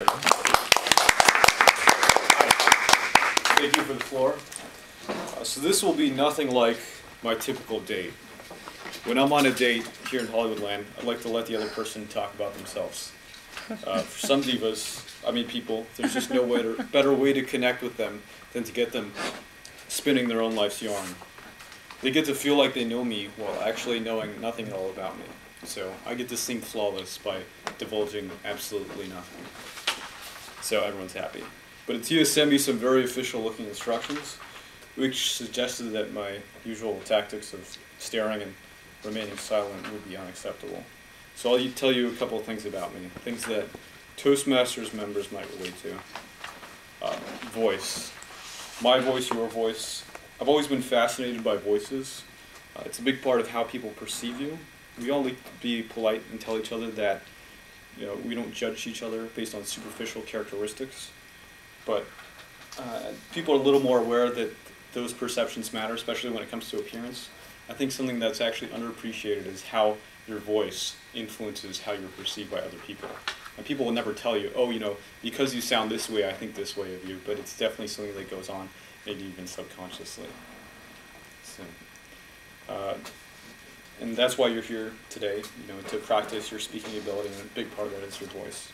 Thank you for the floor. So this will be nothing like my typical date. When I'm on a date here in Hollywoodland, I like to let the other person talk about themselves. For some divas, people, there's just no better way to connect with them than to get them spinning their own life's yarn. They get to feel like they know me while actually knowing nothing at all about me. So I get to seem flawless by divulging absolutely nothing. So everyone's happy. But Atia sent me some very official looking instructions, which suggested that my usual tactics of staring and remaining silent would be unacceptable. So I'll tell you a couple of things about me, things that Toastmasters members might relate to. Voice. My voice, your voice. I've always been fascinated by voices. It's a big part of how people perceive you. We all like to be polite and tell each other that we don't judge each other based on superficial characteristics. But people are a little more aware that those perceptions matter, especially when it comes to appearance. I think something that's actually underappreciated is how your voice influences how you're perceived by other people. And people will never tell you, oh, because you sound this way, I think this way of you. But it's definitely something that goes on, maybe even subconsciously. So, and that's why you're here today, to practice your speaking ability, and a big part of that is your voice.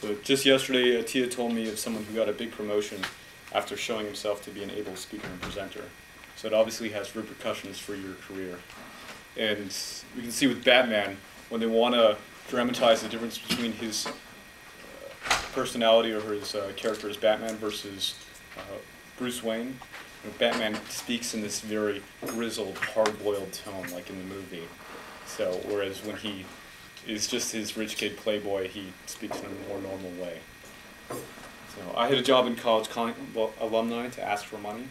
So just yesterday, Tia told me of someone who got a big promotion after showing himself to be an able speaker and presenter. So it obviously has repercussions for your career. And we can see with Batman, when they want to dramatize the difference between his personality or his character as Batman versus Bruce Wayne, Batman speaks in this very grizzled, hard-boiled tone, like in the movie. So whereas when he is just his rich kid playboy, he speaks in a more normal way. So I had a job in college calling alumni to ask for money.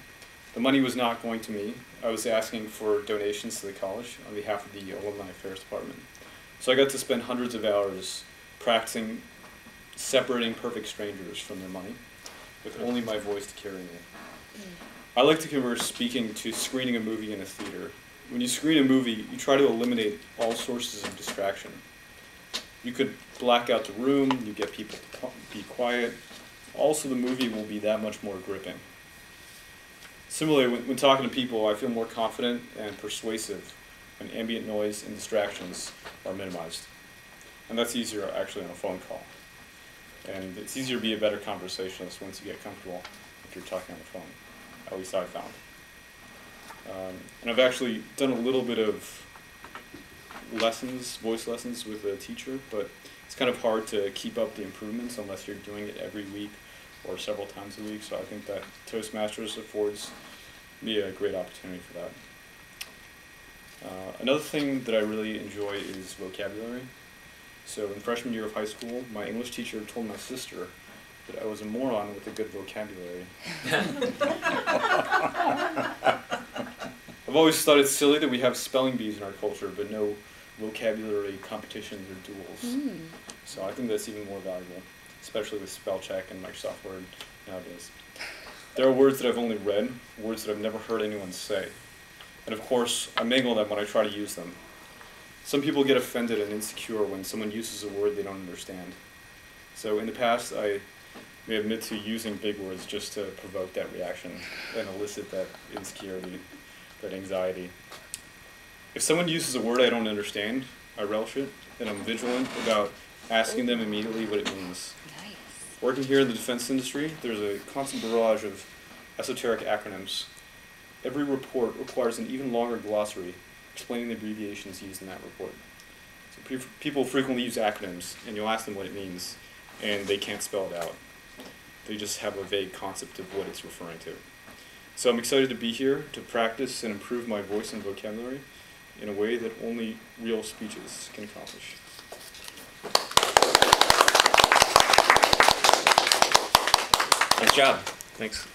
The money was not going to me. I was asking for donations to the college on behalf of the Alumni Affairs Department. So I got to spend hundreds of hours practicing separating perfect strangers from their money with only my voice to carry me. I like to compare speaking to screening a movie in a theater. When you screen a movie, you try to eliminate all sources of distraction. You could black out the room, you get people to be quiet. Also, the movie will be that much more gripping. Similarly, when talking to people, I feel more confident and persuasive when ambient noise and distractions are minimized. And that's easier actually on a phone call. And it's easier to be a better conversationalist once you get comfortable if you're talking on the phone. At least I found. And I've actually done a little bit of voice lessons with a teacher, but it's kind of hard to keep up the improvements unless you're doing it every week or several times a week. So I think that Toastmasters affords me a great opportunity for that. Another thing that I really enjoy is vocabulary. So in freshman year of high school, my English teacher told my sister that I was a moron with a good vocabulary. I've always thought it's silly that we have spelling bees in our culture, but no vocabulary competitions or duels. So I think that's even more valuable, especially with spell check and Microsoft Word nowadays. There are words that I've only read, words that I've never heard anyone say. And of course, I mangle them when I try to use them. Some people get offended and insecure when someone uses a word they don't understand. So in the past, I may admit to using big words just to provoke that reaction and elicit that insecurity, that anxiety. If someone uses a word I don't understand, I relish it, and I'm vigilant about asking them immediately what it means. Nice. Working here in the defense industry, there's a constant barrage of esoteric acronyms. Every report requires an even longer glossary explaining the abbreviations used in that report. So people frequently use acronyms, and you'll ask them what it means, and they can't spell it out. They just have a vague concept of what it's referring to. So I'm excited to be here to practice and improve my voice and vocabulary in a way that only real speeches can accomplish. Nice job. Thanks.